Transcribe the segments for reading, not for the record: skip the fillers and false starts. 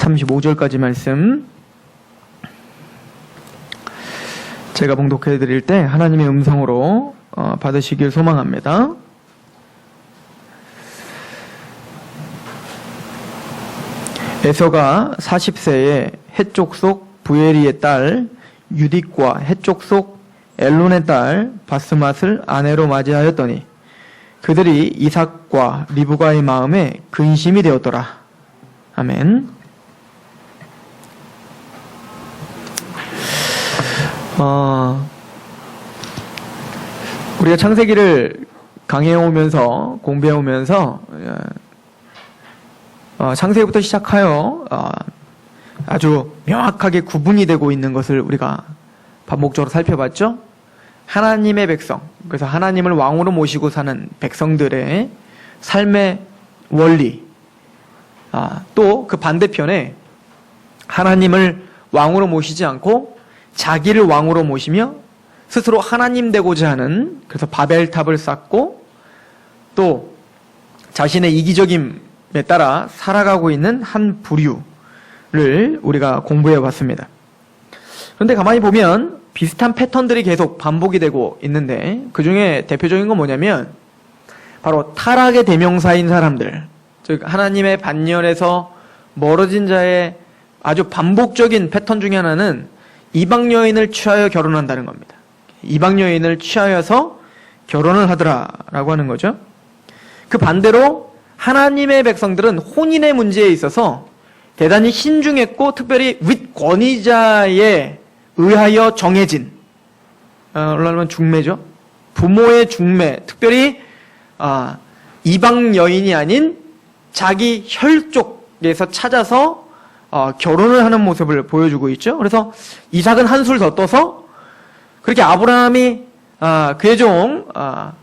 35절까지 말씀 제가 봉독해 드릴 때 하나님의 음성으로 받으시길 소망합니다. 에서가 40세에 헷족 속 부에리의 딸 유딕과 헷족 속 엘론의 딸 바스맛을 아내로 맞이하였더니 그들이 이삭과 리브가의 마음에 근심이 되었더라. 아멘. 우리가 창세기를 강해오면서 공부해오면서 창세기부터 시작하여 아주 명확하게 구분이 되고 있는 것을 우리가 반복적으로 살펴봤죠. 하나님의 백성, 그래서 하나님을 왕으로 모시고 사는 백성들의 삶의 원리, 또 그 반대편에 하나님을 왕으로 모시지 않고 자기를 왕으로 모시며 스스로 하나님 되고자 하는, 그래서 바벨탑을 쌓고 또 자신의 이기적임에 따라 살아가고 있는 한 부류를 우리가 공부해 봤습니다. 그런데 가만히 보면 비슷한 패턴들이 계속 반복이 되고 있는데 그 중에 대표적인 건 뭐냐면 바로 타락의 대명사인 사람들, 즉 하나님의 반열에서 멀어진 자의 아주 반복적인 패턴 중에 하나는 이방 여인을 취하여 결혼한다는 겁니다. 이방 여인을 취하여서 결혼을 하더라라고 하는 거죠. 그 반대로 하나님의 백성들은 혼인의 문제에 있어서 대단히 신중했고 특별히 윗권위자에 의하여 정해진, 말하면 중매죠. 부모의 중매, 특별히 이방 여인이 아닌 자기 혈족에서 찾아서 결혼을 하는 모습을 보여주고 있죠. 그래서 이삭은 한술 더 떠서 그렇게 아브라함이 그의 종과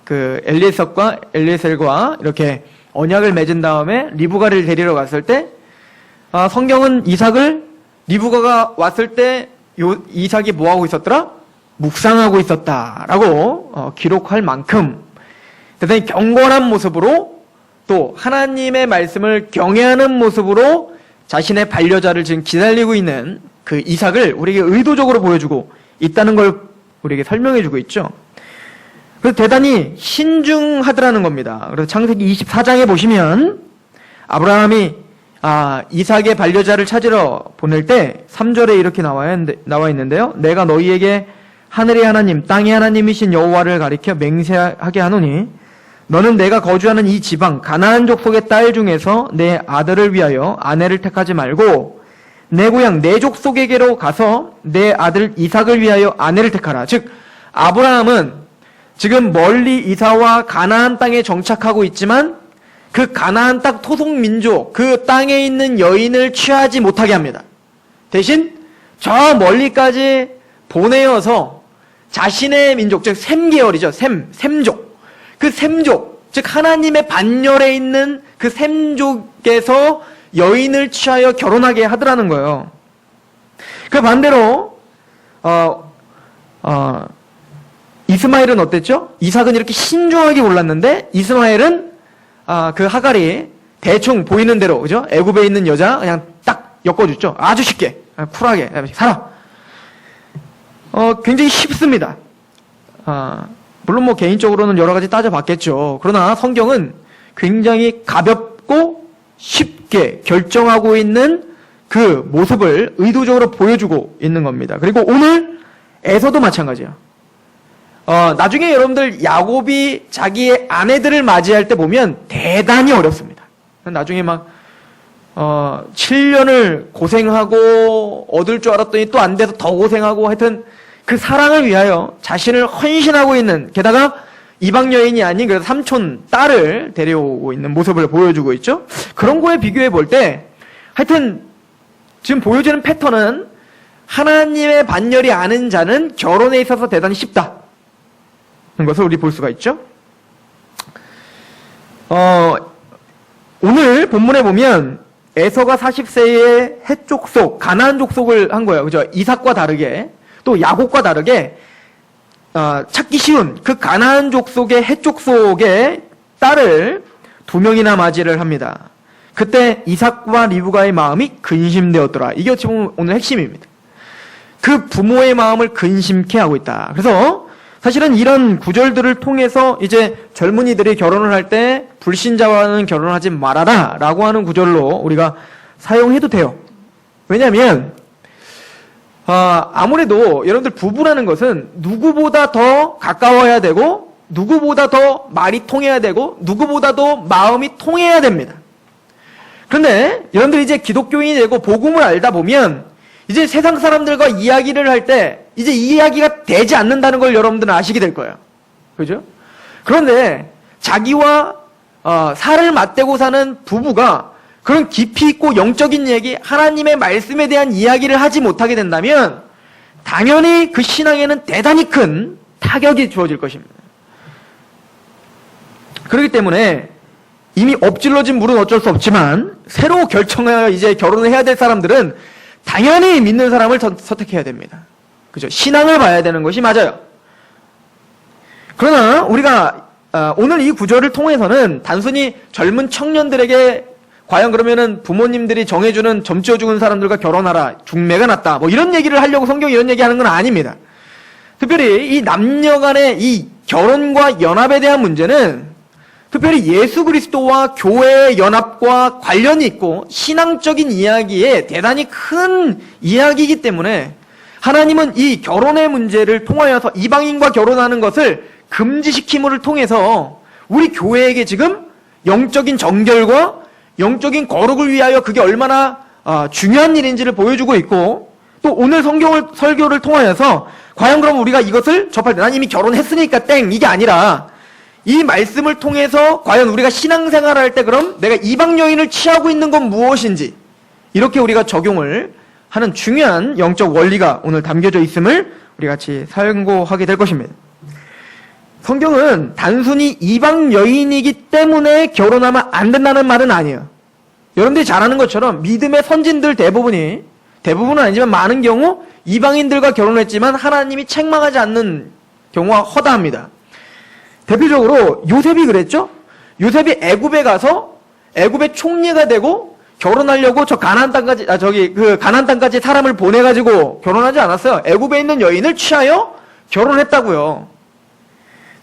그 엘리에셀과 이렇게 언약을 맺은 다음에 리브가를 데리러 갔을 때 성경은 이삭을 리브가가 왔을 때 이삭이 뭐하고 있었더라? 묵상하고 있었다라고 기록할 만큼 대단히 경건한 모습으로 또 하나님의 말씀을 경외하는 모습으로 자신의 반려자를 지금 기다리고 있는 그 이삭을 우리에게 의도적으로 보여주고 있다는 걸 우리에게 설명해주고 있죠. 그래서 대단히 신중하더라는 겁니다. 그래서 창세기 24장에 보시면 아브라함이 이삭의 반려자를 찾으러 보낼 때 3절에 이렇게 나와 있는데요. 내가 너희에게 하늘의 하나님, 땅의 하나님이신 여호와를 가리켜 맹세하게 하노니 너는 내가 거주하는 이 지방 가나안 족속의 딸 중에서 내 아들을 위하여 아내를 택하지 말고 내 고향 내 족속에게로 가서 내 아들 이삭을 위하여 아내를 택하라. 즉 아브라함은 지금 멀리 이사와 가나안 땅에 정착하고 있지만 그 가나안 땅 토속 민족, 그 땅에 있는 여인을 취하지 못하게 합니다. 대신 저 멀리까지 보내어서 자신의 민족, 즉 셈계열이죠. 셈족. 그 셈족, 즉 하나님의 반열에 있는 그 셈족에서 여인을 취하여 결혼하게 하더라는 거예요. 그 반대로 이스마엘은 어땠죠? 이삭은 이렇게 신중하게 골랐는데 이스마엘은 그 하갈이 대충 보이는 대로, 그죠? 애굽에 있는 여자 그냥 딱 엮어줬죠. 아주 쉽게, 쿨하게 살아. 굉장히 쉽습니다. 물론 뭐 개인적으로는 여러 가지 따져봤겠죠. 그러나 성경은 굉장히 가볍고 쉽게 결정하고 있는 그 모습을 의도적으로 보여주고 있는 겁니다. 그리고 오늘 에서도 마찬가지예요. 나중에 여러분들 야곱이 자기의 아내들을 맞이할 때 보면 대단히 어렵습니다. 나중에 막 7년을 고생하고 얻을 줄 알았더니 또 안 돼서 더 고생하고 하여튼 그 사랑을 위하여 자신을 헌신하고 있는, 게다가 이방 여인이 아닌 그래서 삼촌 딸을 데려오고 있는 모습을 보여주고 있죠. 그런 거에 비교해 볼 때 하여튼 지금 보여지는 패턴은 하나님의 반열이 아는 자는 결혼에 있어서 대단히 쉽다 는 것을 우리 볼 수가 있죠. 오늘 본문에 보면 에서가 40세에 헷 족속, 가나안 족속을 한 거예요. 그죠? 이삭과 다르게 또 야곱과 다르게 찾기 쉬운 그 가나안 족속의 헷 족속의 딸을 2명이나 맞이를 합니다. 그때 이삭과 리브가의 마음이 근심되었더라. 이게 어찌 보면 오늘 핵심입니다. 그 부모의 마음을 근심케 하고 있다. 그래서 사실은 이런 구절들을 통해서 이제 젊은이들이 결혼을 할 때 불신자와는 결혼하지 말아라 라고 하는 구절로 우리가 사용해도 돼요. 왜냐하면 아무래도 여러분들 부부라는 것은 누구보다 더 가까워야 되고 누구보다 더 말이 통해야 되고 누구보다 더 마음이 통해야 됩니다. 그런데 여러분들 이제 기독교인이 되고 복음을 알다 보면 이제 세상 사람들과 이야기를 할 때 이제 이야기가 되지 않는다는 걸 여러분들은 아시게 될 거예요. 그죠? 그런데 자기와 살을 맞대고 사는 부부가 그런 깊이 있고 영적인 얘기, 하나님의 말씀에 대한 이야기를 하지 못하게 된다면 당연히 그 신앙에는 대단히 큰 타격이 주어질 것입니다. 그렇기 때문에 이미 엎질러진 물은 어쩔 수 없지만 새로 결정하여 이제 결혼을 해야 될 사람들은 당연히 믿는 사람을 선택해야 됩니다. 그죠? 신앙을 봐야 되는 것이 맞아요. 그러나 우리가 오늘 이 구절을 통해서는 단순히 젊은 청년들에게 과연 그러면은 부모님들이 정해주는 점찍어 죽은 사람들과 결혼하라, 중매가 낫다, 뭐 이런 얘기를 하려고 성경이 이런 얘기하는 건 아닙니다. 특별히 이 남녀 간의 이 결혼과 연합에 대한 문제는 특별히 예수 그리스도와 교회의 연합과 관련이 있고 신앙적인 이야기에 대단히 큰 이야기이기 때문에 하나님은 이 결혼의 문제를 통하여서 이방인과 결혼하는 것을 금지시킴을 통해서 우리 교회에게 지금 영적인 정결과 영적인 거룩을 위하여 그게 얼마나 중요한 일인지를 보여주고 있고 또 오늘 설교를 통하여서 과연 그럼 우리가 이것을 접할 때 난 이미 결혼했으니까 땡 이게 아니라 이 말씀을 통해서 과연 우리가 신앙생활을 할 때 그럼 내가 이방 여인을 취하고 있는 건 무엇인지 이렇게 우리가 적용을 하는 중요한 영적 원리가 오늘 담겨져 있음을 우리 같이 살고하게 될 것입니다. 성경은 단순히 이방 여인이기 때문에 결혼하면 안 된다는 말은 아니에요. 여러분들이 잘 아는 것처럼 믿음의 선진들 대부분은 아니지만 많은 경우 이방인들과 결혼했지만 하나님이 책망하지 않는 경우가 허다합니다. 대표적으로 요셉이 그랬죠? 요셉이 애굽에 가서 애굽의 총리가 되고 결혼하려고 가나안 땅까지 사람을 보내가지고 결혼하지 않았어요. 애굽에 있는 여인을 취하여 결혼했다고요.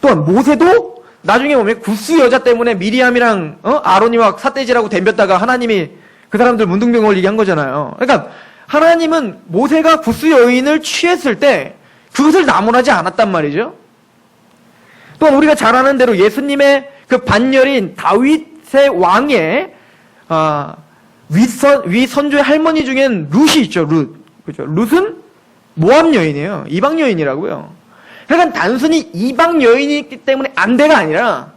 또한 모세도 나중에 보면 구스 여자 때문에 미리암이랑 아론이와 삿대질하고 덤볐다가 하나님이 그 사람들 문둥병 걸리게 한 거잖아요. 그러니까 하나님은 모세가 구스 여인을 취했을 때 그것을 나무라지 않았단 말이죠. 또한 우리가 잘 아는 대로 예수님의 그 반열인 다윗의 왕의 위선조의 할머니 중엔 룻이 있죠. 룻. 그죠? 룻은 모압 여인이에요. 이방 여인이라고요. 그러니까 단순히 이방 여인이기 때문에 안 돼가 아니라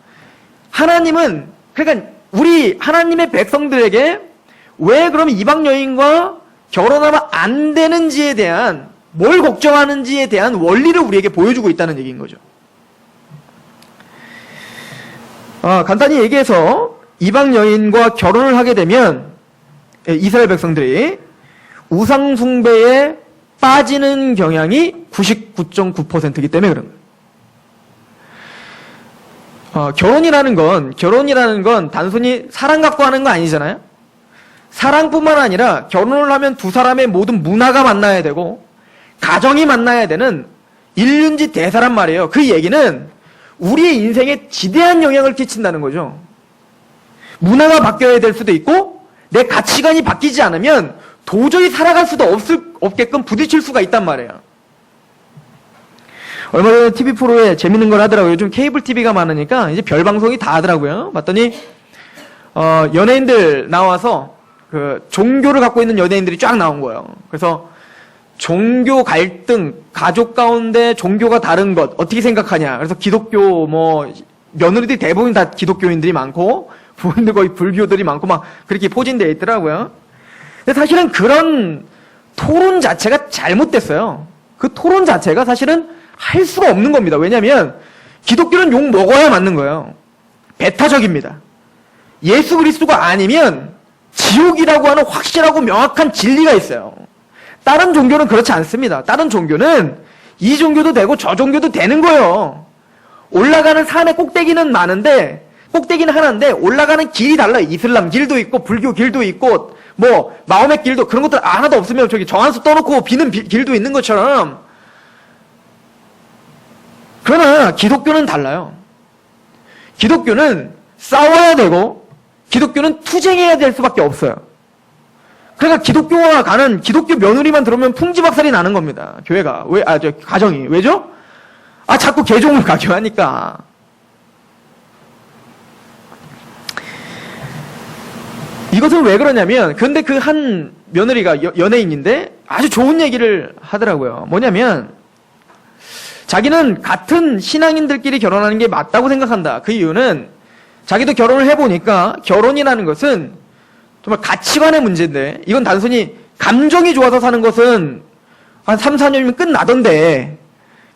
하나님은 그러니까 우리 하나님의 백성들에게 왜 그럼 이방 여인과 결혼하면 안 되는지에 대한 뭘 걱정하는지에 대한 원리를 우리에게 보여주고 있다는 얘기인 거죠. 간단히 얘기해서 이방 여인과 결혼을 하게 되면 이스라엘 백성들이 우상 숭배에 빠지는 경향이 99.9%이기 때문에 그런 거예요. 결혼이라는 건 단순히 사랑 갖고 하는 거 아니잖아요. 사랑뿐만 아니라 결혼을 하면 두 사람의 모든 문화가 만나야 되고 가정이 만나야 되는 일륜지 대사란 말이에요. 그 얘기는 우리의 인생에 지대한 영향을 끼친다는 거죠. 문화가 바뀌어야 될 수도 있고 내 가치관이 바뀌지 않으면 도저히 살아갈 수도 없게끔 부딪힐 수가 있단 말이에요. 얼마 전에 TV 프로에 재밌는 걸 하더라고요. 요즘 케이블 TV가 많으니까 이제 별 방송이 다 하더라고요. 봤더니 연예인들 나와서 그 종교를 갖고 있는 연예인들이 쫙 나온 거예요. 그래서 종교 갈등, 가족 가운데 종교가 다른 것 어떻게 생각하냐. 그래서 기독교 며느리들이 대부분 다 기독교인들이 많고 부인들 거의 불교들이 많고 막 그렇게 포진되어 있더라고요. 근데 사실은 그런 토론 자체가 잘못됐어요. 그 토론 자체가 사실은 할 수가 없는 겁니다. 왜냐하면 기독교는 욕 먹어야 맞는 거예요. 배타적입니다. 예수 그리스도가 아니면 지옥이라고 하는 확실하고 명확한 진리가 있어요. 다른 종교는 그렇지 않습니다. 다른 종교는 이 종교도 되고 저 종교도 되는 거예요. 올라가는 산의 꼭대기는 많은데 꼭대기는 하나인데 올라가는 길이 달라요. 이슬람 길도 있고 불교 길도 있고 뭐 마호멧 길도 그런 것들 하나도 없으면 저기 정한수 떠놓고 비는 길도 있는 것처럼. 그러나 기독교는 달라요. 기독교는 싸워야 되고 기독교는 투쟁해야 될 수밖에 없어요. 그러니까 기독교가 가는 기독교 며느리만 들어오면 풍지박살이 나는 겁니다. 교회가. 가정이. 왜죠? 자꾸 개종을 강요하니까. 이것은 왜 그러냐면, 근데 그 한 며느리가 연예인인데 아주 좋은 얘기를 하더라고요. 뭐냐면, 자기는 같은 신앙인들끼리 결혼하는 게 맞다고 생각한다. 그 이유는 자기도 결혼을 해보니까 결혼이라는 것은 정말 가치관의 문제인데, 이건 단순히 감정이 좋아서 사는 것은 한 3, 4년이면 끝나던데,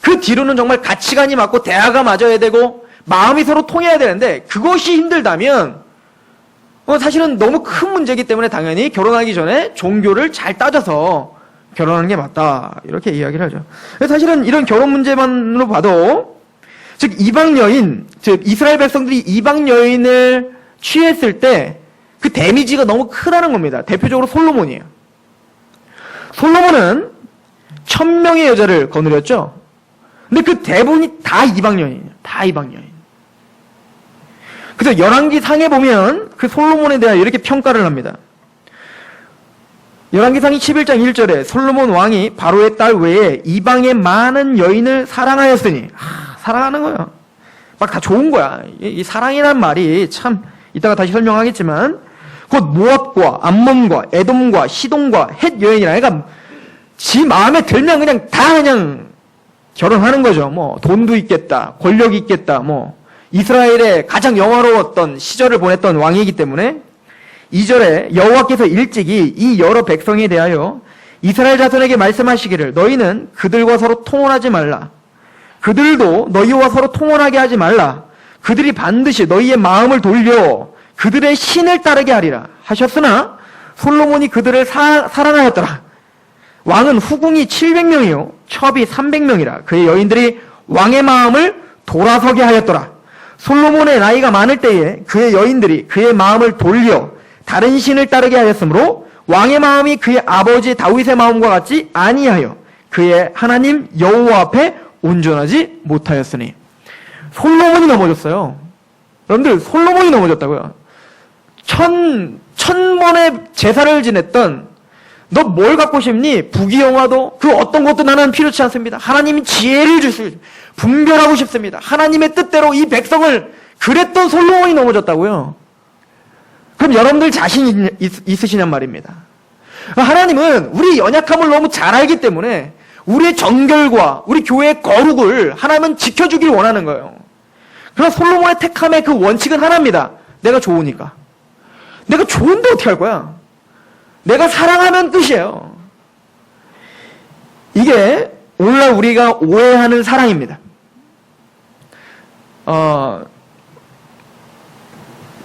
그 뒤로는 정말 가치관이 맞고 대화가 맞아야 되고 마음이 서로 통해야 되는데, 그것이 힘들다면 사실은 너무 큰 문제이기 때문에 당연히 결혼하기 전에 종교를 잘 따져서 결혼하는 게 맞다. 이렇게 이야기를 하죠. 사실은 이런 결혼 문제만으로 봐도, 즉 이방 여인, 즉 이스라엘 백성들이 이방 여인을 취했을 때 그 데미지가 너무 크다는 겁니다. 대표적으로 솔로몬이에요. 솔로몬은 1000명의 여자를 거느렸죠. 근데 그 대부분이 다 이방 여인이에요. 다 이방 여인. 그래서 열왕기 상에 보면 그 솔로몬에 대하여 이렇게 평가를 합니다. 열왕기상 11장 1절에 솔로몬 왕이 바로의 딸 외에 이방의 많은 여인을 사랑하였으니, 사랑하는 거야. 막 다 좋은 거야. 이 사랑이란 말이 참 이따가 다시 설명하겠지만, 곧 모압과 암몬과 에돔과 시돈과 헷 여인이라, 그러니까 지 마음에 들면 그냥 결혼하는 거죠. 뭐 돈도 있겠다, 권력이 있겠다, 뭐 이스라엘의 가장 영화로웠던 시절을 보냈던 왕이기 때문에. 2절에 여호와께서 일찍이 이 여러 백성에 대하여 이스라엘 자손에게 말씀하시기를, 너희는 그들과 서로 통혼하지 말라. 그들도 너희와 서로 통혼하게 하지 말라. 그들이 반드시 너희의 마음을 돌려 그들의 신을 따르게 하리라 하셨으나 솔로몬이 그들을 사랑하였더라. 왕은 후궁이 700명이요 첩이 300명이라 그의 여인들이 왕의 마음을 돌아서게 하였더라. 솔로몬의 나이가 많을 때에 그의 여인들이 그의 마음을 돌려 다른 신을 따르게 하였으므로 왕의 마음이 그의 아버지 다윗의 마음과 같지 아니하여 그의 하나님 여호와 앞에 온전하지 못하였으니. 솔로몬이 넘어졌어요. 여러분들, 솔로몬이 넘어졌다고요. 천번의 제사를 지냈던, 너 뭘 갖고 싶니? 부귀영화도 그 어떤 것도 나는 필요치 않습니다. 하나님이 지혜를 주실, 분별하고 싶습니다. 하나님의 뜻대로 이 백성을, 그랬던 솔로몬이 넘어졌다고요. 그럼 여러분들 자신 있으시냔 말입니다. 하나님은 우리 연약함을 너무 잘 알기 때문에 우리의 정결과 우리 교회의 거룩을 하나님은 지켜주길 원하는 거예요. 그러나 솔로몬의 택함의 그 원칙은 하나입니다. 내가 좋으니까. 내가 좋은데 어떻게 할 거야? 내가 사랑하면 끝이에요. 이게 오늘날 우리가 오해하는 사랑입니다.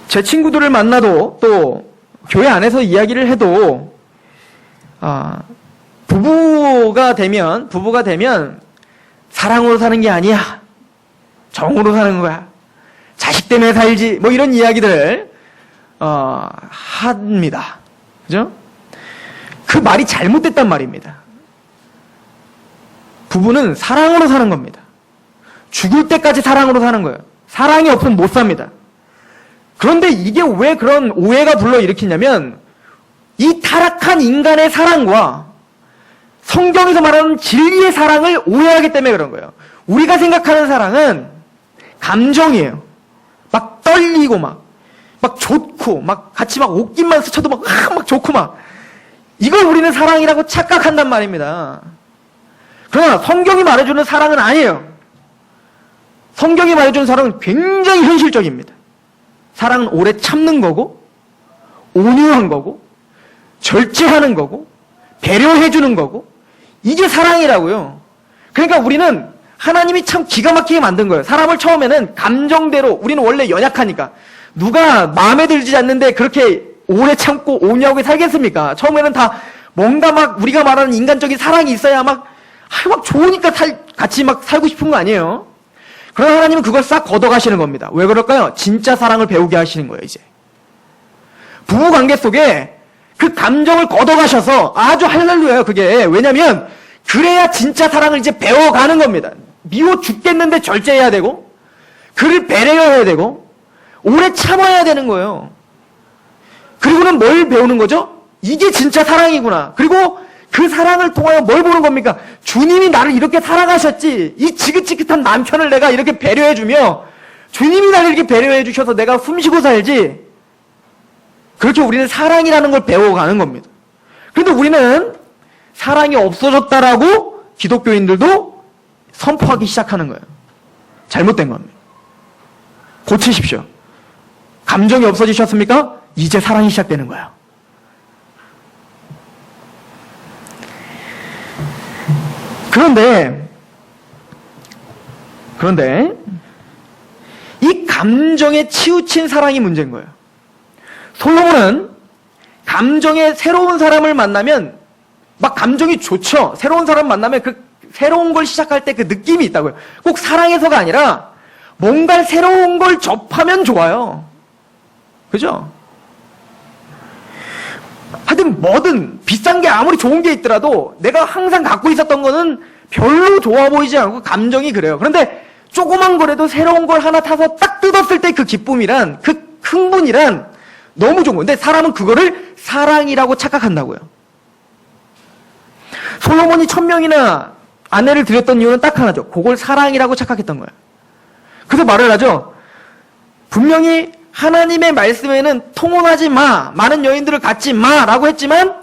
제 친구들을 만나도 또 교회 안에서 이야기를 해도 부부가 되면 사랑으로 사는 게 아니야. 정으로 사는 거야. 자식 때문에 살지. 뭐 이런 이야기들을 합니다. 그죠? 그 말이 잘못됐단 말입니다. 부부는 사랑으로 사는 겁니다. 죽을 때까지 사랑으로 사는 거예요. 사랑이 없으면 못 삽니다. 그런데 이게 왜 그런 오해가 불러일으키냐면, 이 타락한 인간의 사랑과 성경에서 말하는 진리의 사랑을 오해하기 때문에 그런 거예요. 우리가 생각하는 사랑은 감정이에요. 막 떨리고 막 좋고 막 같이 막 옷깃만 스쳐도 막 좋고 막, 이걸 우리는 사랑이라고 착각한단 말입니다. 그러나 성경이 말해주는 사랑은 아니에요. 성경이 말해주는 사랑은 굉장히 현실적입니다. 사랑은 오래 참는 거고, 온유한 거고, 절제하는 거고, 배려해주는 거고, 이게 사랑이라고요. 그러니까 우리는 하나님이 참 기가 막히게 만든 거예요. 사람을 처음에는 감정대로, 우리는 원래 연약하니까 누가 마음에 들지 않는데 그렇게 오래 참고 온유하게 살겠습니까? 처음에는 다 뭔가 막 우리가 말하는 인간적인 사랑이 있어야 막 좋으니까 같이 막 살고 싶은 거 아니에요? 그러나 하나님은 그걸 싹 걷어가시는 겁니다. 왜 그럴까요? 진짜 사랑을 배우게 하시는 거예요, 이제. 부부 관계 속에 그 감정을 걷어가셔서 아주 할렐루야예요, 그게. 왜냐면 그래야 진짜 사랑을 이제 배워가는 겁니다. 미워 죽겠는데 절제해야 되고, 그를 배려해야 되고, 오래 참아야 되는 거예요. 그리고는 뭘 배우는 거죠? 이게 진짜 사랑이구나. 그리고 그 사랑을 통하여 뭘 보는 겁니까? 주님이 나를 이렇게 사랑하셨지. 이 지긋지긋한 남편을 내가 이렇게 배려해주며, 주님이 나를 이렇게 배려해주셔서 내가 숨쉬고 살지. 그렇게 우리는 사랑이라는 걸 배워가는 겁니다. 그런데 우리는 사랑이 없어졌다라고 기독교인들도 선포하기 시작하는 거예요. 잘못된 겁니다. 고치십시오. 감정이 없어지셨습니까? 이제 사랑이 시작되는 거예요. 그런데 이 감정에 치우친 사랑이 문제인 거예요. 솔로몬은 감정에 새로운 사람을 만나면 막 감정이 좋죠. 새로운 사람 만나면 그 새로운 걸 시작할 때 그 느낌이 있다고요. 꼭 사랑해서가 아니라 뭔가 새로운 걸 접하면 좋아요. 그죠? 하여튼 뭐든 비싼 게 아무리 좋은 게 있더라도 내가 항상 갖고 있었던 거는 별로 좋아 보이지 않고 감정이 그래요. 그런데 조그만 거라도 새로운 걸 하나 타서 딱 뜯었을 때 그 기쁨이란, 그 흥분이란 너무 좋은 건데 사람은 그거를 사랑이라고 착각한다고요. 솔로몬이 1000명이나 아내를 들였던 이유는 딱 하나죠. 그걸 사랑이라고 착각했던 거예요. 그래서 말을 하죠. 분명히 하나님의 말씀에는 통혼하지 마, 많은 여인들을 갖지 마라고 했지만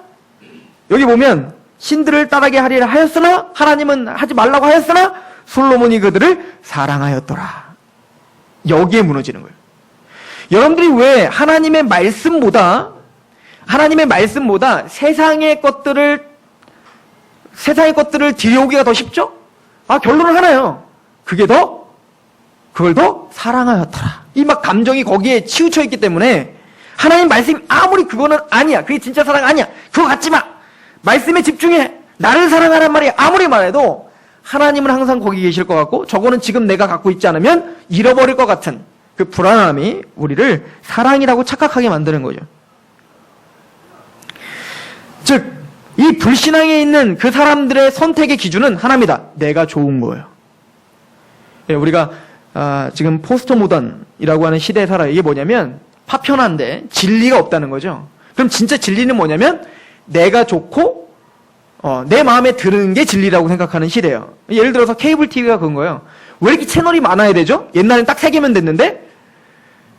여기 보면 신들을 따르게 하리라 하였으나 하나님은 하지 말라고 하였으나 솔로몬이 그들을 사랑하였더라. 여기에 무너지는 거예요. 여러분들이 왜 하나님의 말씀보다 세상의 것들을 들여오기가 더 쉽죠? 결론은 하나요. 그걸 더 사랑하였더라. 이 막 감정이 거기에 치우쳐 있기 때문에 하나님 말씀이 아무리 그거는 아니야. 그게 진짜 사랑 아니야. 그거 갖지 마. 말씀에 집중해. 나를 사랑하란 말이 아무리 말해도 하나님은 항상 거기 계실 것 같고 저거는 지금 내가 갖고 있지 않으면 잃어버릴 것 같은 그 불안함이 우리를 사랑이라고 착각하게 만드는 거죠. 즉, 이 불신앙에 있는 그 사람들의 선택의 기준은 하나입니다. 내가 좋은 거예요. 우리가 지금 포스트 모던이라고 하는 시대에 살아요. 이게 뭐냐면 파편한데 진리가 없다는 거죠. 그럼 진짜 진리는 뭐냐면 내가 좋고 내 마음에 드는 게 진리라고 생각하는 시대예요. 예를 들어서 케이블 TV가 그런 거예요. 왜 이렇게 채널이 많아야 되죠? 옛날엔 딱 3개면 됐는데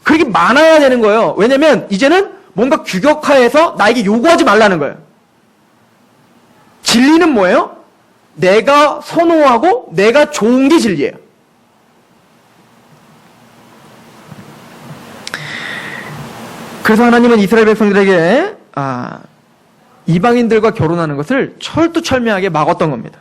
그렇게 많아야 되는 거예요. 왜냐면 이제는 뭔가 규격화해서 나에게 요구하지 말라는 거예요. 진리는 뭐예요? 내가 선호하고 내가 좋은 게 진리예요. 그래서 하나님은 이스라엘 백성들에게 이방인들과 결혼하는 것을 철두철미하게 막았던 겁니다.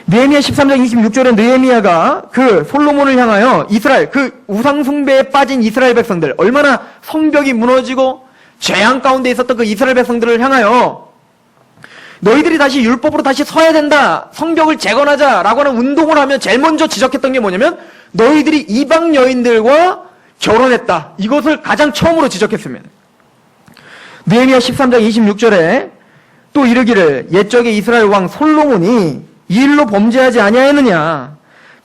느헤미야 13장 26절에 느헤미야가 그 솔로몬을 향하여 이스라엘, 그 우상숭배에 빠진 이스라엘 백성들, 얼마나 성벽이 무너지고 재앙 가운데 있었던 그 이스라엘 백성들을 향하여 너희들이 다시 율법으로 다시 서야 된다, 성벽을 재건하자라고 하는 운동을 하며 제일 먼저 지적했던 게 뭐냐면 너희들이 이방 여인들과 결혼했다. 이것을 가장 처음으로 지적했습니다. 느헤미야 13장 26절에 또 이르기를 옛적의 이스라엘 왕 솔로몬이 이 일로 범죄하지 아니하였느냐.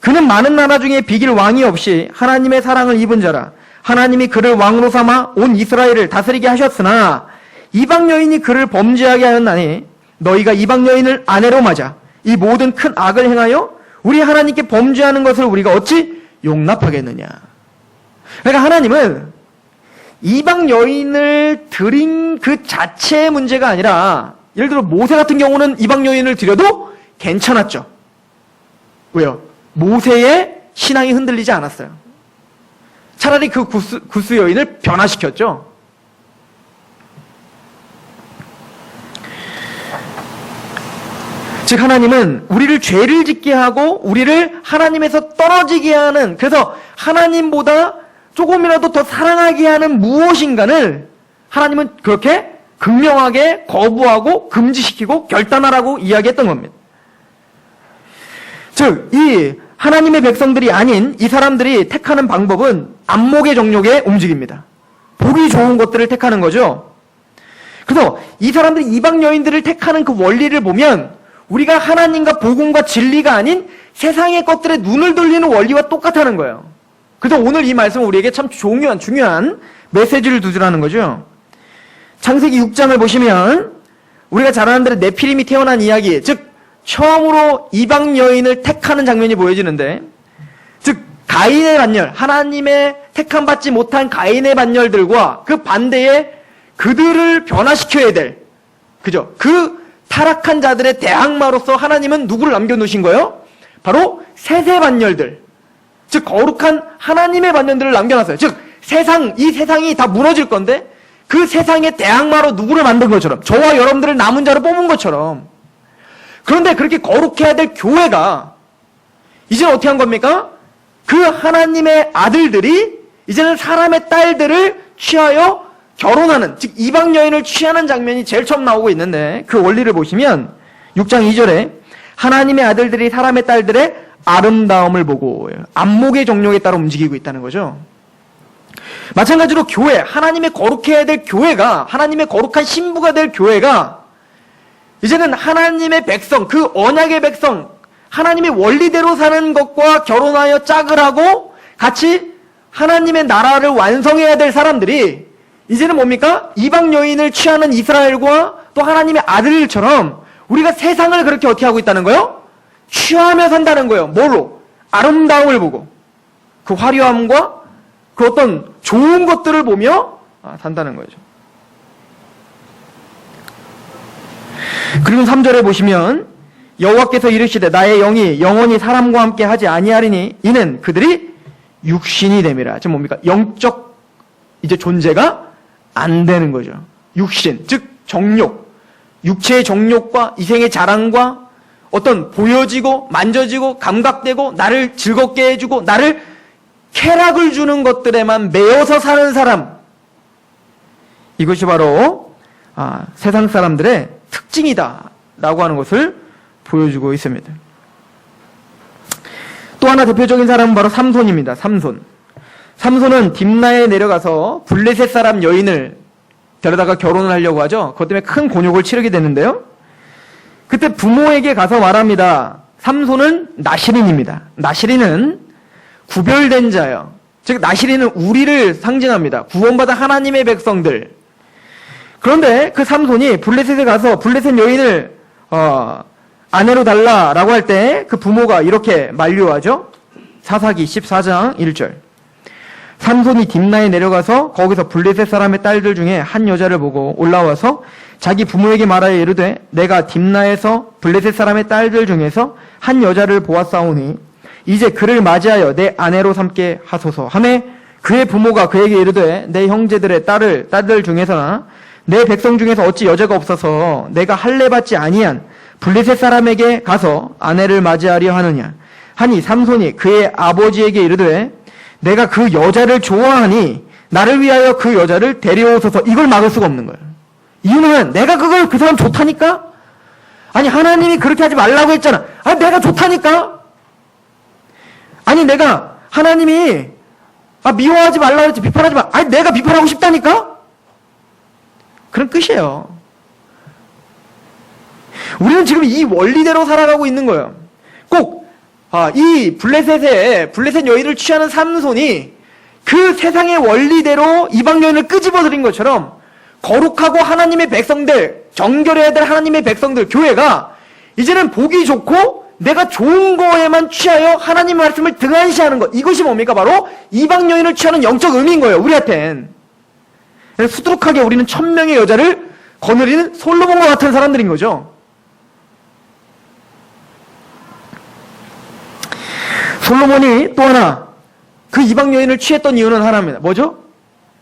그는 많은 나라 중에 비길 왕이 없이 하나님의 사랑을 입은 자라. 하나님이 그를 왕으로 삼아 온 이스라엘을 다스리게 하셨으나 이방 여인이 그를 범죄하게 하였나니 너희가 이방 여인을 아내로 맞아 이 모든 큰 악을 행하여 우리 하나님께 범죄하는 것을 우리가 어찌 용납하겠느냐. 그러니까 하나님은 이방 여인을 드린 그 자체의 문제가 아니라 예를 들어 모세 같은 경우는 이방 여인을 드려도 괜찮았죠. 왜요? 모세의 신앙이 흔들리지 않았어요. 차라리 그 구스 여인을 변화시켰죠. 즉 하나님은 우리를 죄를 짓게 하고 우리를 하나님에서 떨어지게 하는, 그래서 하나님보다 조금이라도 더 사랑하게 하는 무엇인가를 하나님은 그렇게 극명하게 거부하고 금지시키고 결단하라고 이야기했던 겁니다. 즉, 이 하나님의 백성들이 아닌 이 사람들이 택하는 방법은 안목의 정욕에 움직입니다. 보기 좋은 것들을 택하는 거죠. 그래서 이 사람들이 이방 여인들을 택하는 그 원리를 보면 우리가 하나님과 복음과 진리가 아닌 세상의 것들에 눈을 돌리는 원리와 똑같다는 거예요. 그래서 오늘 이 말씀은 우리에게 참 중요한 메시지를 두드라는 거죠. 창세기 6장을 보시면 우리가 잘 아는 대로 네피림이 태어난 이야기, 즉 처음으로 이방 여인을 택하는 장면이 보여지는데, 즉 가인의 반열, 하나님의 택함받지 못한 가인의 반열들과 그 반대에 그들을 변화시켜야 될, 그죠? 그 타락한 자들의 대항마로서 하나님은 누구를 남겨놓으신 거예요? 바로 셋의 반열들, 즉 거룩한 하나님의 반열들을 남겨놨어요. 즉 이 세상이 다 무너질 건데 그 세상의 대항마로 누구를 만든 것처럼, 저와 여러분들을 남은 자로 뽑은 것처럼. 그런데 그렇게 거룩해야 될 교회가 이제는 어떻게 한 겁니까? 그 하나님의 아들들이 이제는 사람의 딸들을 취하여 결혼하는, 즉 이방 여인을 취하는 장면이 제일 처음 나오고 있는데, 그 원리를 보시면 6장 2절에 하나님의 아들들이 사람의 딸들의 아름다움을 보고 안목의 정욕에 따라 움직이고 있다는 거죠. 마찬가지로 교회, 하나님의 거룩해야 될 교회가, 하나님의 거룩한 신부가 될 교회가 이제는 하나님의 백성, 그 언약의 백성, 하나님의 원리대로 사는 것과 결혼하여 짝을 하고 같이 하나님의 나라를 완성해야 될 사람들이 이제는 뭡니까? 이방 여인을 취하는 이스라엘과 또 하나님의 아들처럼 우리가 세상을 그렇게 어떻게 하고 있다는 거예요? 취하며 산다는 거예요. 뭐로? 아름다움을 보고 그 화려함과 그 어떤 좋은 것들을 보며 산다는 거죠. 그리고 3절에 보시면 여호와께서 이르시되 나의 영이 영원히 사람과 함께 하지 아니하리니 이는 그들이 육신이 됨이라. 지금 뭡니까? 영적 이제 존재가 안 되는 거죠. 육신, 즉 정욕, 육체의 정욕과 이생의 자랑과 어떤 보여지고 만져지고 감각되고 나를 즐겁게 해주고 나를 쾌락을 주는 것들에만 매여서 사는 사람, 이것이 바로 세상 사람들의 특징이다 라고 하는 것을 보여주고 있습니다. 또 하나 대표적인 사람은 바로 삼손입니다. 삼손은 딥나에 내려가서 블레셋 사람 여인을 데려다가 결혼을 하려고 하죠. 그것 때문에 큰 곤욕을 치르게 되는데요. 그때 부모에게 가서 말합니다. 삼손은 나시린입니다. 나시린은 구별된 자예요. 즉 나시린은 우리를 상징합니다. 구원받은 하나님의 백성들. 그런데 그 삼손이 블레셋에 가서 블레셋 여인을 아내로 달라라고 할 때 그 부모가 이렇게 만류하죠. 사사기 14장 1절. 삼손이 딥나에 내려가서 거기서 블레셋 사람의 딸들 중에 한 여자를 보고 올라와서 자기 부모에게 말하여 이르되 내가 딥나에서 블레셋 사람의 딸들 중에서 한 여자를 보았사오니 이제 그를 맞이하여 내 아내로 삼게 하소서 하매 그의 부모가 그에게 이르되 내 형제들의 딸들 중에서나 내 백성 중에서 어찌 여자가 없어서 내가 할례받지 아니한 블레셋 사람에게 가서 아내를 맞이하려 하느냐 하니 삼손이 그의 아버지에게 이르되 내가 그 여자를 좋아하니 나를 위하여 그 여자를 데려오소서. 이걸 막을 수가 없는 거예요. 이유는 내가 그 사람 좋다니까? 아니 하나님이 그렇게 하지 말라고 했잖아. 아니 내가 좋다니까? 아니 내가 하나님이 미워하지 말라고 했지, 비판하지 마. 아니 내가 비판하고 싶다니까? 그런 끝이에요. 우리는 지금 이 원리대로 살아가고 있는 거예요. 꼭 이 블레셋 여인을 취하는 삼손이 그 세상의 원리대로 이방 여인을 끄집어들인 것처럼 거룩하고 하나님의 백성들, 정결해야 될 하나님의 백성들, 교회가 이제는 보기 좋고 내가 좋은 거에만 취하여 하나님 말씀을 등한시하는 것. 이것이 뭡니까? 바로 이방 여인을 취하는 영적 의미인 거예요. 우리한텐. 수두룩하게 우리는 1000명의 여자를 거느리는 솔로몬과 같은 사람들인 거죠. 솔로몬이 또 하나 그 이방 여인을 취했던 이유는 하나입니다. 뭐죠?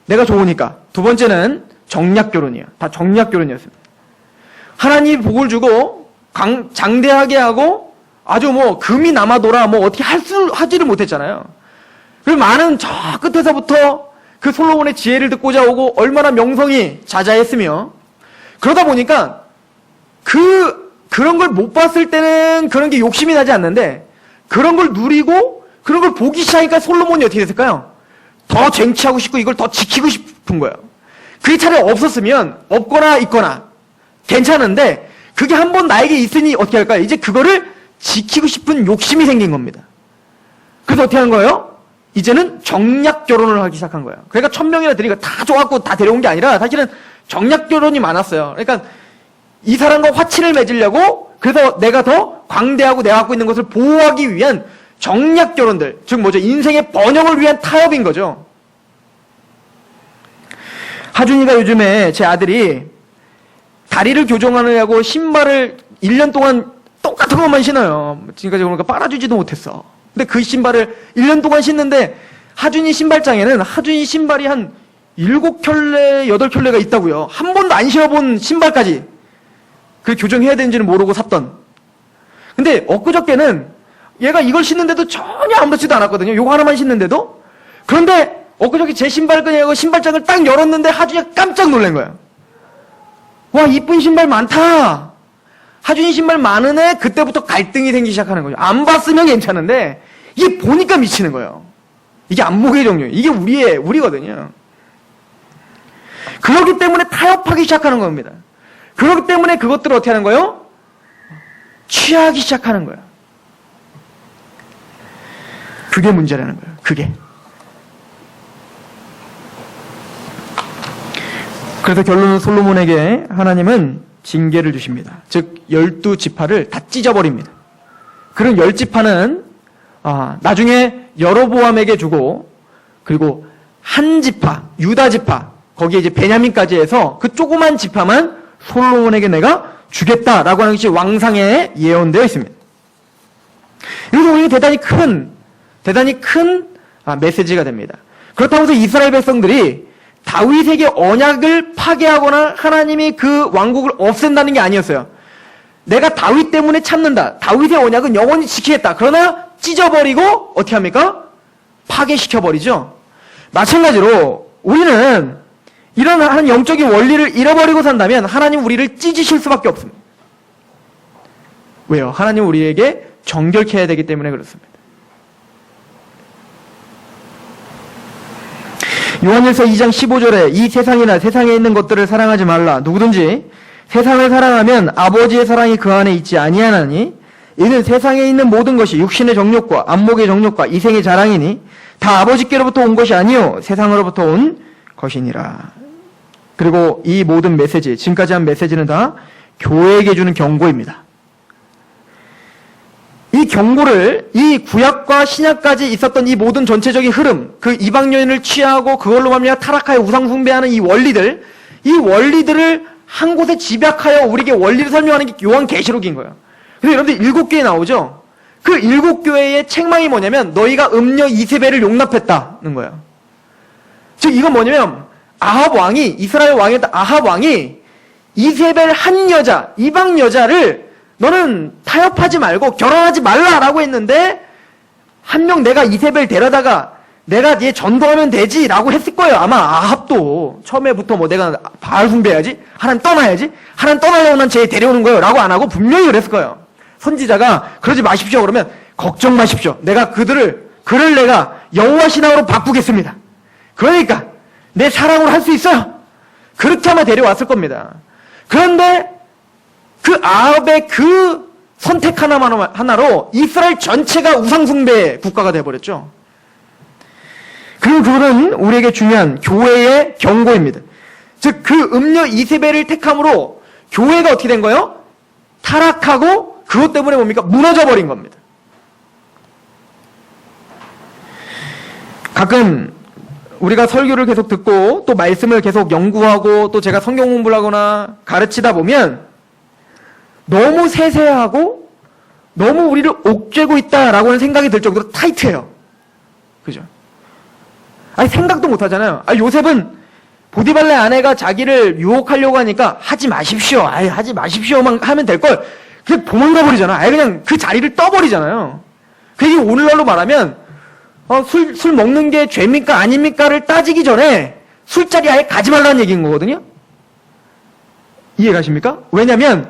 내가 좋으니까. 두 번째는 정략결혼이에요. 다 정략결혼이었습니다. 하나님이 복을 주고 장대하게 하고 아주 금이 남아돌아 어떻게 하지를 못했잖아요. 그리고 많은 저 끝에서부터 그 솔로몬의 지혜를 듣고자 오고 얼마나 명성이 자자했으며 그러다 보니까 그런 걸 못 봤을 때는 그런 게 욕심이 나지 않는데 그런 걸 누리고 그런 걸 보기 시작하니까 솔로몬이 어떻게 됐을까요? 더 쟁취하고 싶고 이걸 더 지키고 싶은 거예요. 그게 차라리 없었으면 없거나 있거나 괜찮은데 그게 한 번 나에게 있으니 어떻게 할까요? 이제 그거를 지키고 싶은 욕심이 생긴 겁니다. 그래서 어떻게 한 거예요? 이제는 정략 결혼을 하기 시작한 거예요. 그러니까 1000명이나 데리고 다 좋았고 다 데려온 게 아니라 사실은 정략 결혼이 많았어요. 그러니까 이 사람과 화친을 맺으려고 그래서 내가 더 광대하고 내가 갖고 있는 것을 보호하기 위한 정략 결혼들, 즉 뭐죠? 인생의 번영을 위한 타협인 거죠. 하준이가 요즘에 제 아들이 다리를 교정하느라고 신발을 1년 동안 똑같은 것만 신어요. 지금까지 그러니까 빨아주지도 못했어. 근데 그 신발을 1년 동안 신는데 하준이 신발장에는 하준이 신발이 한 7켤레, 8켤레가 있다고요. 한 번도 안 신어본 신발까지 그 교정해야 되는지는 모르고 샀던. 근데 엊그저께는 얘가 이걸 신는데도 전혀 아무렇지도 않았거든요. 요거 하나만 신는데도. 그런데 엊그저께 제 신발끈이하고 신발장을 딱 열었는데 하준이가 깜짝 놀란 거예요. 와, 이쁜 신발 많다. 하준이 신발 많은 애, 그때부터 갈등이 생기기 시작하는 거죠. 안 봤으면 괜찮은데 이게 보니까 미치는 거예요. 이게 안목의 종류. 이게 우리거든요. 그렇기 때문에 타협하기 시작하는 겁니다. 그렇기 때문에 그것들을 어떻게 하는 거예요? 취하기 시작하는 거예요. 그게 문제라는 거예요. 그게. 그래서 결론은 솔로몬에게 하나님은 징계를 주십니다. 즉 12지파를 다 찢어버립니다. 그런 10지파는 나중에 여로보암에게 주고 그리고 한 지파, 유다 지파, 거기에 이제 베냐민까지 해서 그 조그만 지파만 솔로몬에게 내가 주겠다라고 하는 것이 왕상에 예언되어 있습니다. 이것은 우리에게 대단히 큰 메시지가 됩니다. 그렇다고 해서 이스라엘 백성들이 다윗에게 언약을 파괴하거나 하나님이 그 왕국을 없앤다는 게 아니었어요. 내가 다윗 때문에 참는다. 다윗의 언약은 영원히 지키겠다. 그러나 찢어버리고 어떻게 합니까? 파괴시켜버리죠. 마찬가지로 우리는 이런 한 영적인 원리를 잃어버리고 산다면 하나님 우리를 찢으실 수밖에 없습니다. 왜요? 하나님 우리에게 정결케 해야 되기 때문에 그렇습니다. 요한일서 2장 15절에 이 세상이나 세상에 있는 것들을 사랑하지 말라. 누구든지 세상을 사랑하면 아버지의 사랑이 그 안에 있지 아니하나니 이는 세상에 있는 모든 것이 육신의 정욕과 안목의 정욕과 이생의 자랑이니 다 아버지께로부터 온 것이 아니요 세상으로부터 온 것이니라. 그리고 이 모든 메시지, 지금까지 한 메시지는 다 교회에게 주는 경고입니다. 이 경고를 이 구약과 신약까지 있었던 이 모든 전체적인 흐름, 그 이방 여인을 취하고 그걸로 말미암아 타락하여 우상 숭배하는 이 원리들을 한 곳에 집약하여 우리에게 원리를 설명하는 게 요한계시록인 거예요. 그래서 여러분들 7교회 나오죠? 그 7교회의 책망이 뭐냐면 너희가 음녀 이세벨을 용납했다는 거예요. 즉 이건 뭐냐면 아합 왕이, 이스라엘 왕이었던 아합 왕이 이세벨 한 여자, 이방 여자를 너는 타협하지 말고 결혼하지 말라라고 했는데 한 명 내가 이세벨 데려다가 내가 얘 전도하면 되지 라고 했을 거예요. 아마 아합도 처음에부터 뭐 내가 바알 숭배해야지, 하나님 떠나야지, 하나님 떠나려고 난 쟤 데려오는 거예요 라고 안 하고 분명히 그랬을 거예요. 선지자가 그러지 마십시오 그러면 걱정 마십시오. 내가 그를 내가 여호와 신앙으로 바꾸겠습니다. 그러니까 내 사랑으로 할 수 있어요. 그렇게 아마 데려왔을 겁니다. 그런데 그 아합의 그 선택 하나로 이스라엘 전체가 우상숭배 국가가 되어버렸죠. 그리고 그거는 우리에게 중요한 교회의 경고입니다. 즉 그 음녀 이세벨을 택함으로 교회가 어떻게 된 거예요? 타락하고 그것 때문에 뭡니까? 무너져버린 겁니다. 가끔 우리가 설교를 계속 듣고 또 말씀을 계속 연구하고 또 제가 성경 공부를 하거나 가르치다 보면 너무 세세하고 너무 우리를 옥죄고 있다라고 하는 생각이 들 정도로 타이트해요. 그죠? 아니 생각도 못 하잖아요. 요셉은 보디발레 아내가 자기를 유혹하려고 하니까 하지 마십시오. 하지 마십시오만 하면 될 걸. 그냥 도망가 버리잖아. 그냥 그 자리를 떠버리잖아요. 그게 오늘날로 말하면 술 먹는 게 죄입니까 아닙니까를 따지기 전에 술자리 아예 가지 말라는 얘기인 거거든요. 이해 가십니까? 왜냐면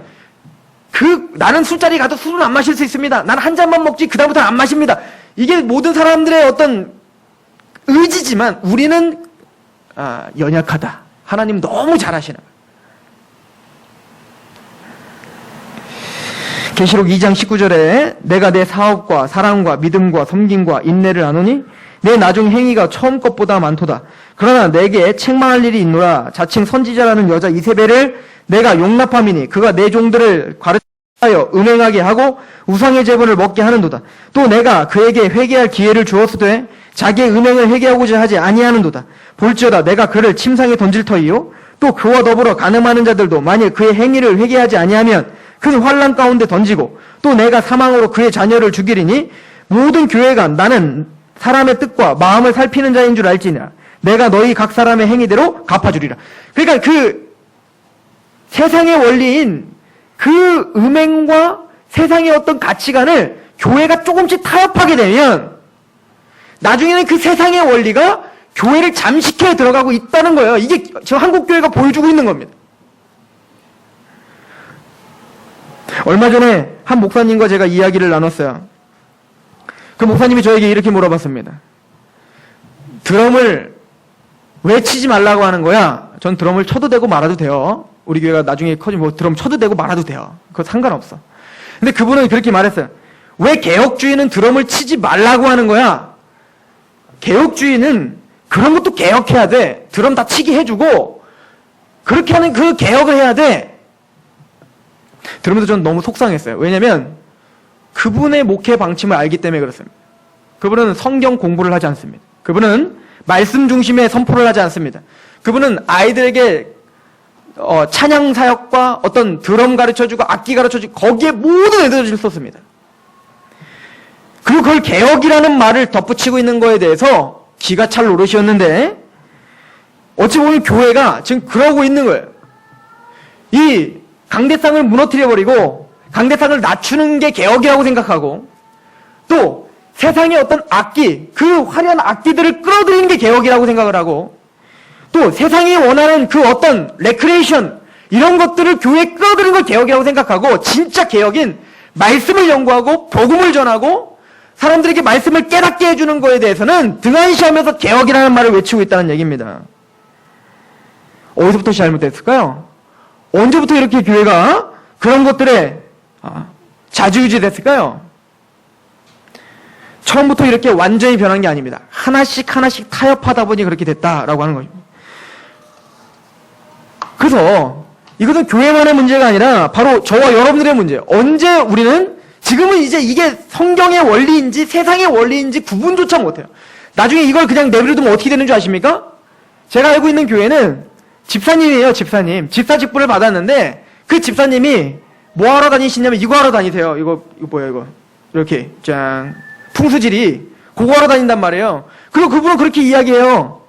그 나는 술자리 가도 술은 안 마실 수 있습니다. 나는 한 잔만 먹지 그다음부터 안 마십니다. 이게 모든 사람들의 어떤 의지지만 우리는 연약하다. 하나님 너무 잘하시나. 계시록 2장 19절에 내가 내 사업과 사랑과 믿음과 섬김과 인내를 아노니 내 나중 행위가 처음 것보다 많도다. 그러나 내게 책망할 일이 있노라. 자칭 선지자라는 여자 이세벨을 내가 용납함이니 그가 내 종들을 가르치여 음행하게 하고 우상의 제물을 먹게 하는도다. 또 내가 그에게 회개할 기회를 주었으되 자기의 음행을 회개하고자 하지 아니하는도다. 볼지어다 내가 그를 침상에 던질 터이요 또 그와 더불어 간음하는 자들도 만일 그의 행위를 회개하지 아니하면 큰 환난 가운데 던지고 또 내가 사망으로 그의 자녀를 죽이리니 모든 교회가 나는 사람의 뜻과 마음을 살피는 자인 줄 알지니라. 내가 너희 각 사람의 행위대로 갚아주리라. 그러니까 그 세상의 원리인 그 음행과 세상의 어떤 가치관을 교회가 조금씩 타협하게 되면 나중에는 그 세상의 원리가 교회를 잠식해 들어가고 있다는 거예요. 이게 저 한국교회가 보여주고 있는 겁니다. 얼마 전에 한 목사님과 제가 이야기를 나눴어요. 그 목사님이 저에게 이렇게 물어봤습니다. 드럼을 왜 치지 말라고 하는 거야? 전 드럼을 쳐도 되고 말아도 돼요. 우리 교회가 나중에 커지면 드럼 쳐도 되고 말아도 돼요. 그거 상관없어. 근데 그분은 그렇게 말했어요. 왜 개혁주의는 드럼을 치지 말라고 하는 거야? 개혁주의는 그런 것도 개혁해야 돼. 드럼 다 치게 해주고 그렇게 하는 그 개혁을 해야 돼. 들으면서 저는 너무 속상했어요. 왜냐면 그분의 목회 방침을 알기 때문에 그렇습니다. 그분은 성경 공부를 하지 않습니다. 그분은 말씀 중심의 선포를 하지 않습니다. 그분은 아이들에게 찬양 사역과 어떤 드럼 가르쳐주고 악기 가르쳐주고 거기에 모든 에너지를 썼습니다. 그리고 그걸 개혁이라는 말을 덧붙이고 있는 거에 대해서 기가 찰 노릇이었는데 어찌 보면 교회가 지금 그러고 있는 거예요. 이 강대상을 무너뜨려버리고 강대상을 낮추는 게 개혁이라고 생각하고 또 세상의 어떤 악기, 그 화려한 악기들을 끌어들이는 게 개혁이라고 생각을 하고 또 세상이 원하는 그 어떤 레크레이션 이런 것들을 교회에 끌어들이는 걸 개혁이라고 생각하고 진짜 개혁인 말씀을 연구하고 복음을 전하고 사람들에게 말씀을 깨닫게 해주는 거에 대해서는 등한시하면서 개혁이라는 말을 외치고 있다는 얘기입니다. 어디서부터 잘못됐을까요? 언제부터 이렇게 교회가 그런 것들에 좌지우지 됐을까요? 처음부터 이렇게 완전히 변한 게 아닙니다. 하나씩 타협하다 보니 그렇게 됐다라고 하는 거죠. 그래서 이것은 교회만의 문제가 아니라 바로 저와 여러분들의 문제예요. 언제 우리는 지금은 이제 이게 성경의 원리인지 세상의 원리인지 구분조차 못해요. 나중에 이걸 그냥 내버려두면 어떻게 되는 줄 아십니까? 제가 알고 있는 교회는 집사님이에요, 집사님. 집사 직분을 받았는데 그 집사님이 뭐 하러 다니시냐면 이거 하러 다니세요. 이거 뭐야 이거. 이렇게 짠. 풍수지리 그거 하러 다닌단 말이에요. 그리고 그분은 그렇게 이야기해요.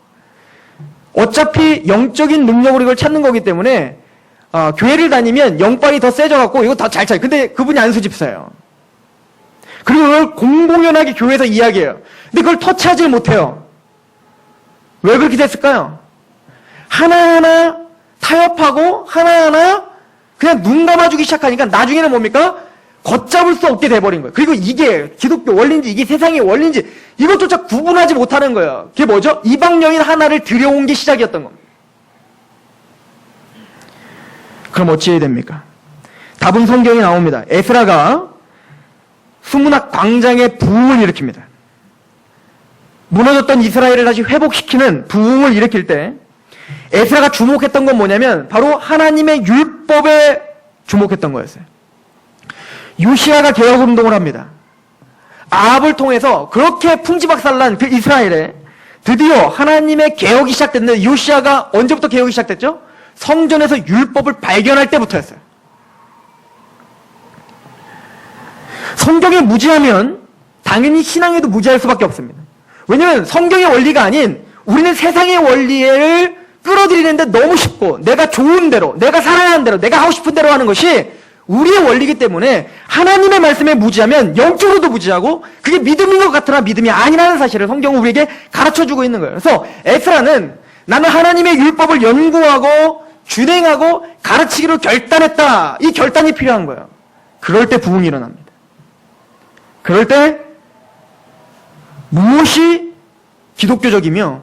어차피 영적인 능력으로 이걸 찾는 거기 때문에 교회를 다니면 영빨이 더 세져갖고 이거 더 잘 차요. 근데 그분이 안수 집사예요. 그리고 그걸 공공연하게 교회에서 이야기해요. 근데 그걸 터치하지 못해요. 왜 그렇게 됐을까요? 하나하나 타협하고 하나하나 그냥 눈 감아주기 시작하니까 나중에는 뭡니까? 걷잡을 수 없게 돼버린 거예요. 그리고 이게 기독교 원리인지 이게 세상의 원리인지 이것조차 구분하지 못하는 거예요. 그게 뭐죠? 이방 여인 하나를 들여온 게 시작이었던 겁니다. 그럼 어찌해야 됩니까? 답은 성경에 나옵니다. 에스라가 수문학 광장의 부흥을 일으킵니다. 무너졌던 이스라엘을 다시 회복시키는 부흥을 일으킬 때 에스라가 주목했던 건 뭐냐면 바로 하나님의 율법에 주목했던 거였어요. 요시야가 개혁운동을 합니다. 아합을 통해서 그렇게 풍지박살난 그 이스라엘에 드디어 하나님의 개혁이 시작됐는데 요시야가 언제부터 개혁이 시작됐죠? 성전에서 율법을 발견할 때부터였어요. 성경에 무지하면 당연히 신앙에도 무지할 수밖에 없습니다. 왜냐하면 성경의 원리가 아닌 우리는 세상의 원리를 끌어들이는데 너무 쉽고 내가 좋은 대로, 내가 살아야 하는 대로, 내가 하고 싶은 대로 하는 것이 우리의 원리이기 때문에 하나님의 말씀에 무지하면 영적으로도 무지하고 그게 믿음인 것 같으나 믿음이 아니라는 사실을 성경은 우리에게 가르쳐주고 있는 거예요. 그래서 에스라는 나는 하나님의 율법을 연구하고 준행하고 가르치기로 결단했다. 이 결단이 필요한 거예요. 그럴 때 부흥이 일어납니다. 그럴 때 무엇이 기독교적이며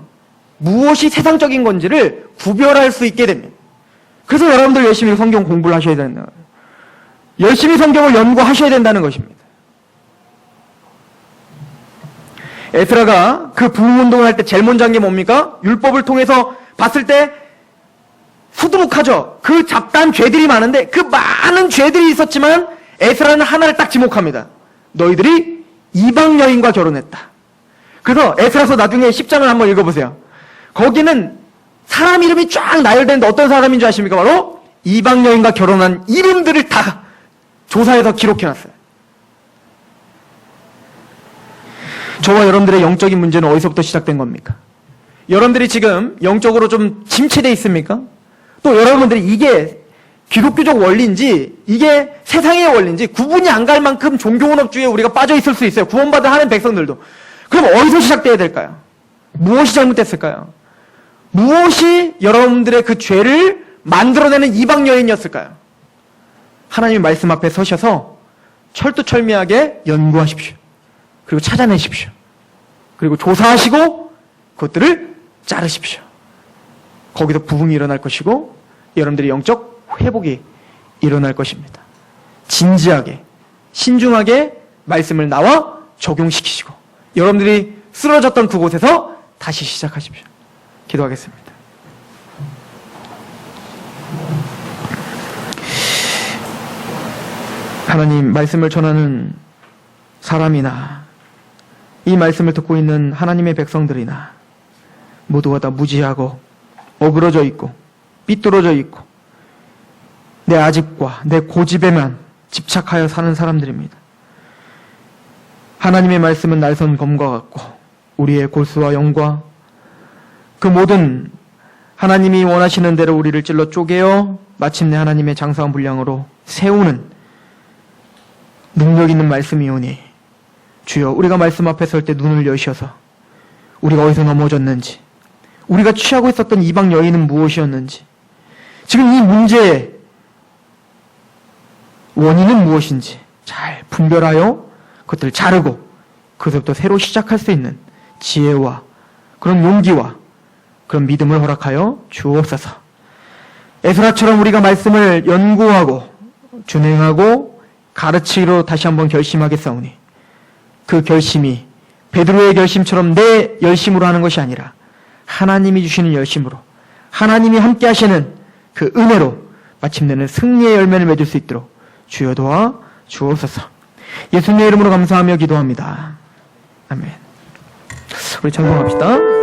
무엇이 세상적인 건지를 구별할 수 있게 됩니다. 그래서 여러분들 열심히 성경 공부를 하셔야 된다. 열심히 성경을 연구하셔야 된다는 것입니다. 에스라가 그 부흥운동을 할 때 제일 먼저 한 게 뭡니까? 율법을 통해서 봤을 때 수두룩하죠. 그 잡다한 죄들이 많은데 그 많은 죄들이 있었지만 에스라는 하나를 딱 지목합니다. 너희들이 이방 여인과 결혼했다. 그래서 에스라서 나중에 10장을 한번 읽어보세요. 거기는 사람 이름이 쫙 나열되는데 어떤 사람인 줄 아십니까? 바로 이방 여인과 결혼한 이름들을 다 조사해서 기록해놨어요. 저와 여러분들의 영적인 문제는 어디서부터 시작된 겁니까? 여러분들이 지금 영적으로 좀 침체되어 있습니까? 또 여러분들이 이게 기독교적 원리인지 이게 세상의 원리인지 구분이 안 갈 만큼 종교혼합주의에 우리가 빠져 있을 수 있어요. 구원받은 하는 백성들도. 그럼 어디서 시작돼야 될까요? 무엇이 잘못됐을까요? 무엇이 여러분들의 그 죄를 만들어내는 이방 여인이었을까요? 하나님 말씀 앞에 서셔서 철두철미하게 연구하십시오. 그리고 찾아내십시오. 그리고 조사하시고 그것들을 자르십시오. 거기서 부흥이 일어날 것이고 여러분들의 영적 회복이 일어날 것입니다. 진지하게 신중하게 말씀을 나와 적용시키시고 여러분들이 쓰러졌던 그곳에서 다시 시작하십시오. 기도하겠습니다. 하나님, 말씀을 전하는 사람이나 이 말씀을 듣고 있는 하나님의 백성들이나 모두가 다 무지하고 어그러져 있고 삐뚤어져 있고 내 아집과 내 고집에만 집착하여 사는 사람들입니다. 하나님의 말씀은 날선 검과 같고 우리의 골수와 영과 그 모든 하나님이 원하시는 대로 우리를 찔러 쪼개어 마침내 하나님의 장사한 분량으로 세우는 능력 있는 말씀이오니 주여, 우리가 말씀 앞에 설 때 눈을 여셔서 우리가 어디서 넘어졌는지, 우리가 취하고 있었던 이방 여인은 무엇이었는지, 지금 이 문제의 원인은 무엇인지 잘 분별하여 그것들을 자르고 그것부터 새로 시작할 수 있는 지혜와 그런 용기와 그런 믿음을 허락하여 주옵소서. 에스라처럼 우리가 말씀을 연구하고 준행하고 가르치기로 다시 한번 결심하겠사오니 그 결심이 베드로의 결심처럼 내 열심으로 하는 것이 아니라 하나님이 주시는 열심으로 하나님이 함께 하시는 그 은혜로 마침내는 승리의 열매를 맺을 수 있도록 주여 도와 주옵소서. 예수님의 이름으로 감사하며 기도합니다. 아멘. 우리 찬송합시다.